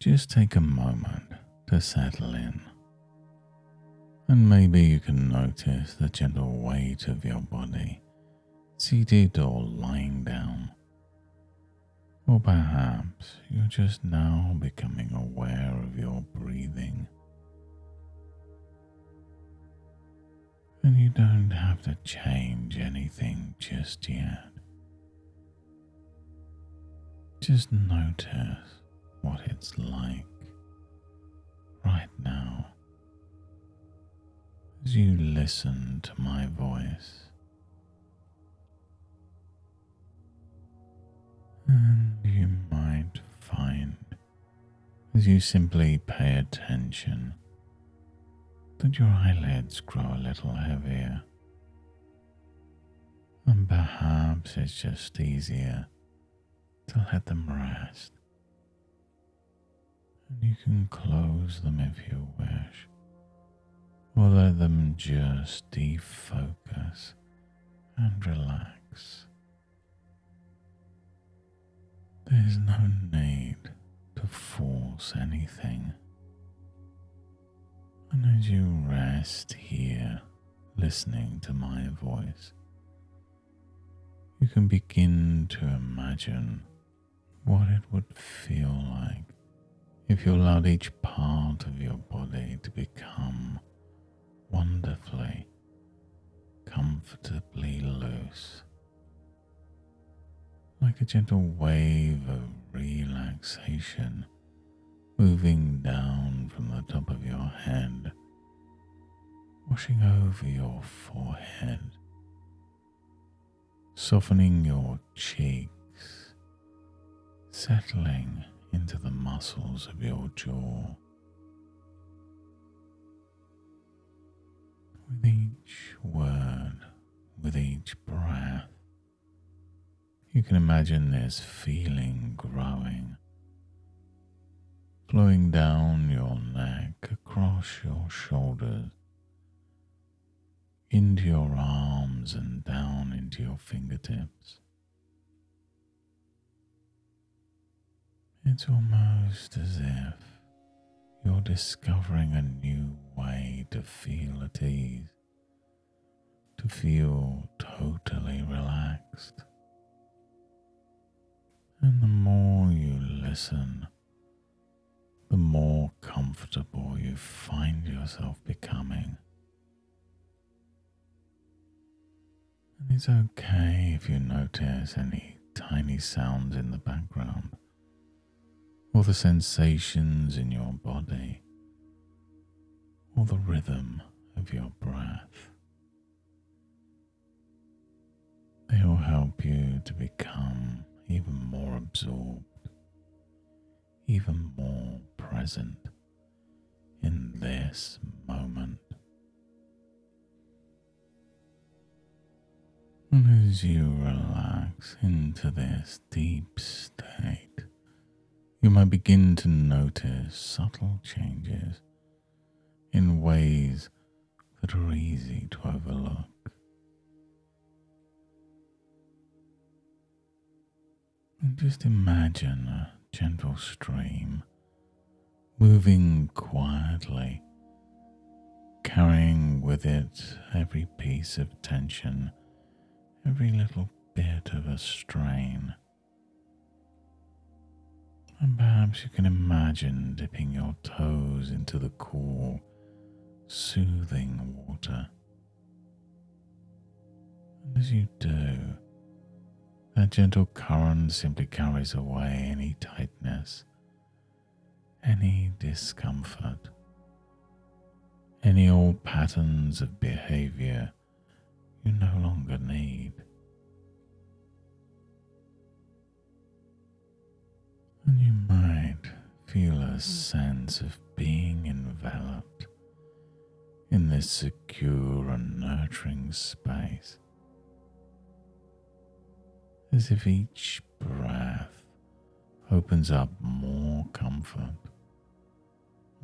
just take a moment to settle in. And maybe you can notice the gentle weight of your body, seated or lying down. Or perhaps you're just now becoming aware of your breathing. And you don't have to change anything just yet. Just notice what it's like right now as you listen to my voice. And you might find, as you simply pay attention, that your eyelids grow a little heavier. And perhaps it's just easier to let them rest. And you can close them if you wish, or let them just defocus and relax. There's no need to force anything. And as you rest here, listening to my voice, you can begin to imagine what it would feel like if you allowed each part of your body to become wonderfully, comfortably loose, like a gentle wave of relaxation moving down from the top of your head, washing over your forehead, softening your cheeks, settling into the muscles of your jaw. With each word, with each breath, you can imagine this feeling growing, flowing down your neck, across your shoulders, into your arms and down into your fingertips. It's almost as if you're discovering a new way to feel at ease, to feel totally relaxed. And the more you listen, the more comfortable you find yourself becoming. And it's okay if you notice any tiny sounds in the background, or the sensations in your body, or the rhythm of your breath. They will help you to become even more absorbed, even more present in this moment. And as you relax into this deep state, you might begin to notice subtle changes in ways that are easy to overlook. And just imagine a gentle stream moving quietly, carrying with it every piece of tension, every little bit of a strain. And perhaps you can imagine dipping your toes into the cool, soothing water. And as you do, that gentle current simply carries away any tightness, any discomfort, any old patterns of behavior you no longer need. And you might feel a sense of being enveloped in this secure and nurturing space, as if each breath opens up more comfort,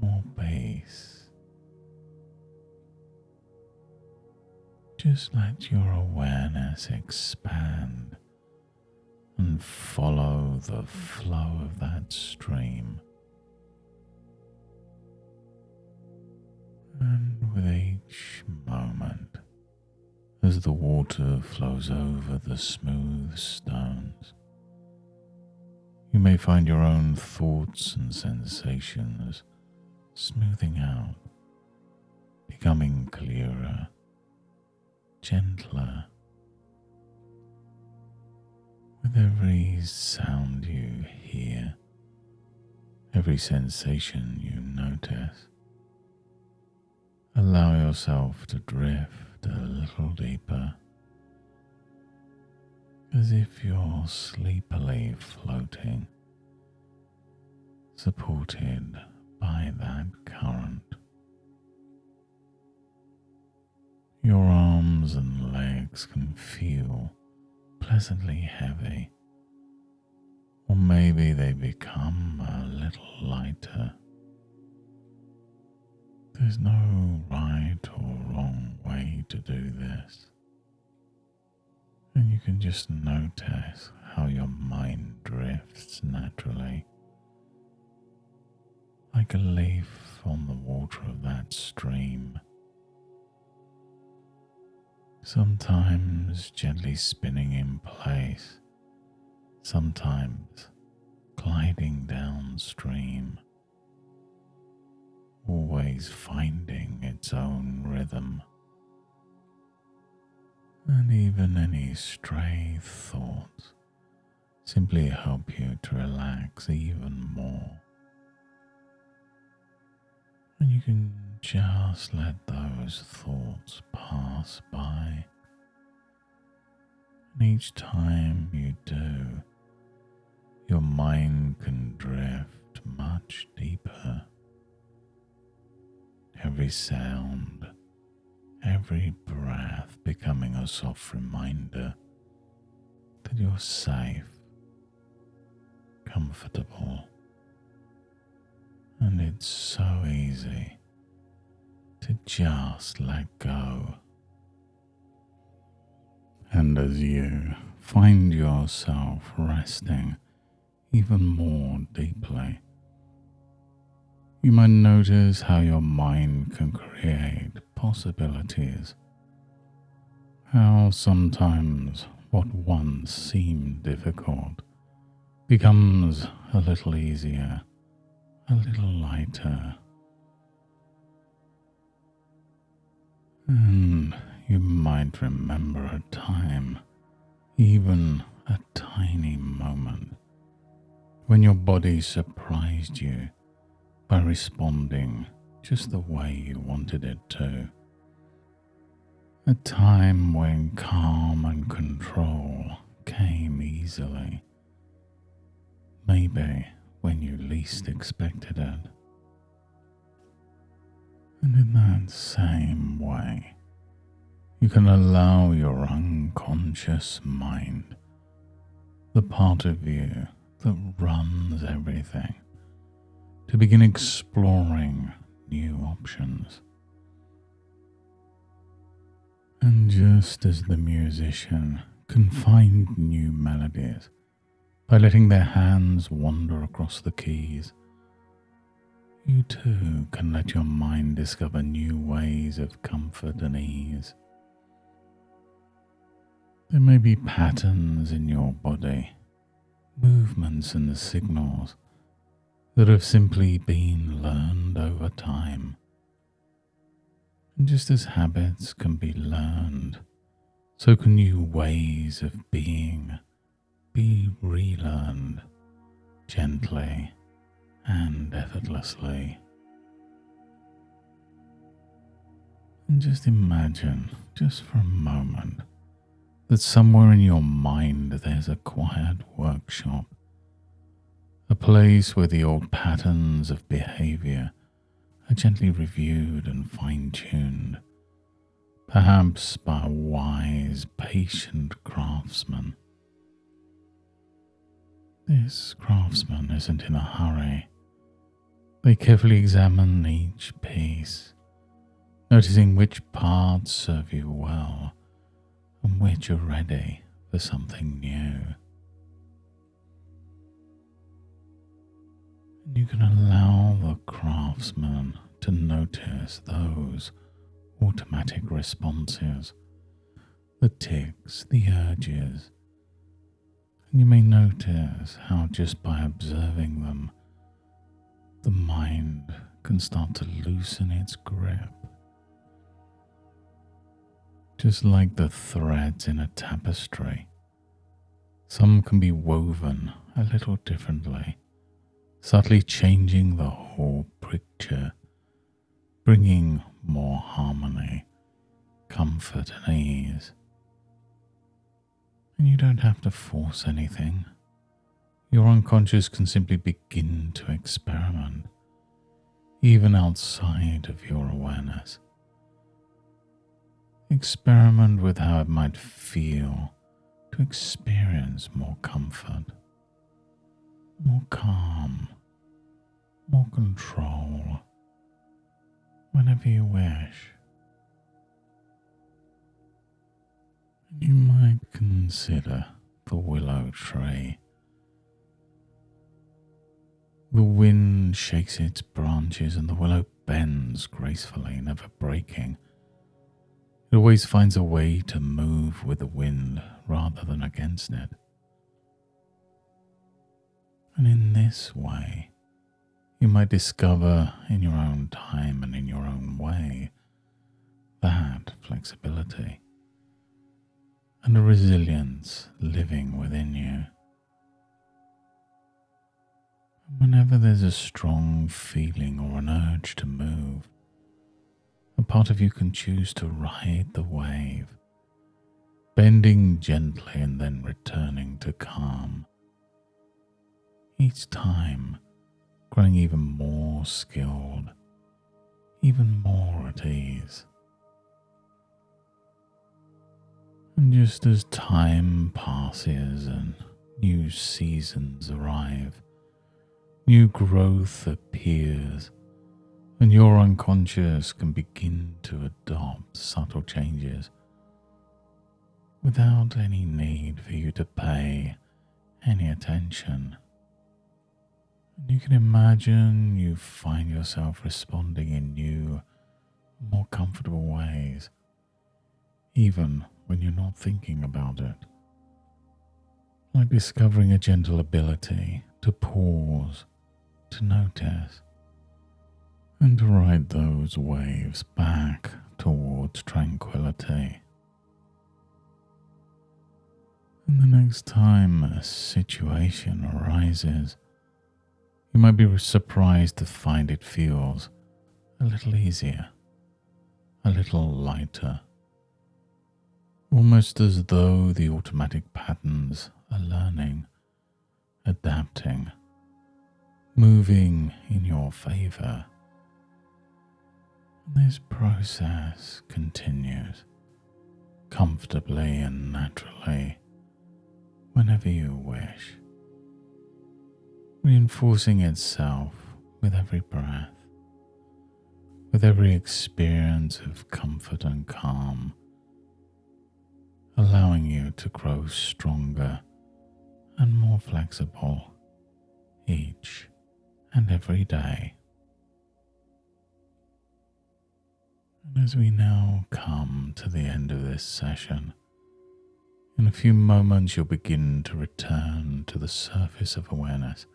more peace. Just let your awareness expand and follow the flow of that stream, And with each moment, as the water flows over the smooth stones, you may find your own thoughts and sensations smoothing out, becoming clearer, gentler. With every sound you hear, every sensation you notice, allow yourself to drift a little deeper, as if you're sleepily floating, supported by that current. Your arms and legs can feel pleasantly heavy, or maybe they become a little lighter. There's no right or wrong way to do this, and you can just notice how your mind drifts naturally, like a leaf on the water of that stream, sometimes gently spinning in place, sometimes gliding downstream, always finding its own rhythm. And even any stray thoughts simply help you to relax even more. And you can just let those thoughts pass by. And each time you do, your mind can drift much deeper. Every sound, every breath becoming a soft reminder that you're safe, comfortable, and it's so easy to just let go. And as you find yourself resting even more deeply, you might notice how your mind can create possibilities, how sometimes what once seemed difficult becomes a little easier, a little lighter. And you might remember a time, even a tiny moment, when your body surprised you by responding just the way you wanted it to. A time when calm and control came easily, maybe when you least expected it. And in that same way, you can allow your unconscious mind, the part of you that runs everything, to begin exploring new options. And just as the musician can find new melodies by letting their hands wander across the keys, you too can let your mind discover new ways of comfort and ease. There may be patterns in your body, movements and signals that have simply been learned over time. And just as habits can be learned, so can new ways of being be relearned gently and effortlessly. And just imagine, just for a moment, that somewhere in your mind there's a quiet workshop, a place where the old patterns of behavior are gently reviewed and fine-tuned, perhaps by a wise, patient craftsman. This craftsman isn't in a hurry. They carefully examine each piece, noticing which parts serve you well and which are ready for something new. And you can allow the craftsman to notice those automatic responses, the tics, the urges, and you may notice how just by observing them, the mind can start to loosen its grip. Just like the threads in a tapestry, some can be woven a little differently, subtly changing the whole picture, bringing more harmony, comfort and ease. And you don't have to force anything. Your unconscious can simply begin to experiment, even outside of your awareness. Experiment with how it might feel to experience more comfort, more calm, more control, whenever you wish. You might consider the willow tree. The wind shakes its branches and the willow bends gracefully, never breaking. It always finds a way to move with the wind rather than against it. And in this way, you might discover in your own time and in your own way that flexibility and a resilience living within you. Whenever there's a strong feeling or an urge to move, a part of you can choose to ride the wave, bending gently and then returning to calm. Each time, growing even more skilled, even more at ease. And just as time passes and new seasons arrive, new growth appears, and your unconscious can begin to adopt subtle changes without any need for you to pay any attention. And you can imagine you find yourself responding in new, more comfortable ways, even when you're not thinking about it. Like discovering a gentle ability to pause, to notice, and to ride those waves back towards tranquility. And the next time a situation arises, you might be surprised to find it feels a little easier, a little lighter, almost as though the automatic patterns are learning, adapting, moving in your favor. And this process continues comfortably and naturally whenever you wish, reinforcing itself with every breath, with every experience of comfort and calm, allowing you to grow stronger and more flexible each and every day. And as we now come to the end of this session, in a few moments you'll begin to return to the surface of awareness,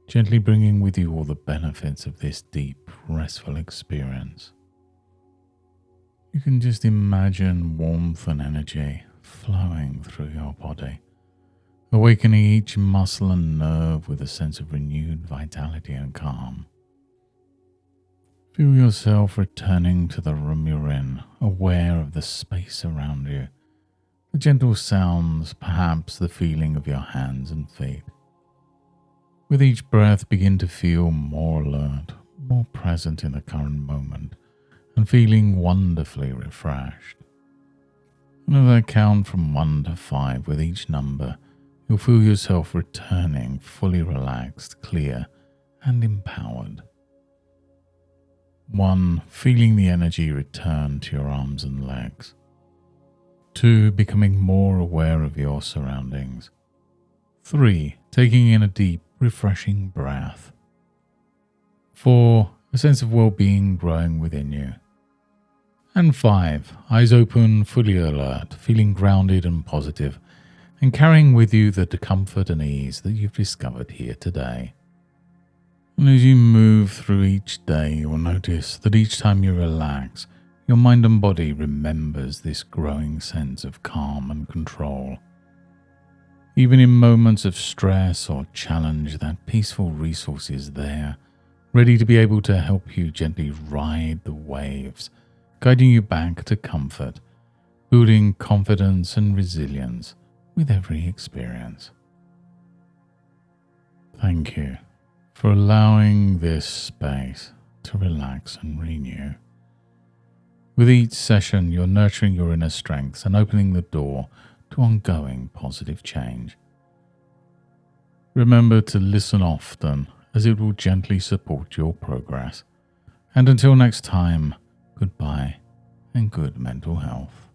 gently bringing with you all the benefits of this deep, restful experience. You can just imagine warmth and energy flowing through your body, awakening each muscle and nerve with a sense of renewed vitality and calm. Feel yourself returning to the room you're in, aware of the space around you, the gentle sounds, perhaps the feeling of your hands and feet. With each breath, begin to feel more alert, more present in the current moment, and feeling wonderfully refreshed. And as I count from 1 to 5, with each number, you'll feel yourself returning fully relaxed, clear, and empowered. 1, feeling the energy return to your arms and legs. 2, becoming more aware of your surroundings. 3, taking in a deep, refreshing breath. 4, a sense of well-being growing within you. And 5, eyes open, fully alert, feeling grounded and positive, and carrying with you the comfort and ease that you've discovered here today. And as you move through each day, you will notice that each time you relax, your mind and body remembers this growing sense of calm and control. Even in moments of stress or challenge, that peaceful resource is there, ready to be able to help you gently ride the waves, guiding you back to comfort, building confidence and resilience with every experience. Thank you for allowing this space to relax and renew. With each session, you're nurturing your inner strengths and opening the door to ongoing positive change. Remember to listen often, as it will gently support your progress. And until next time, goodbye and good mental health.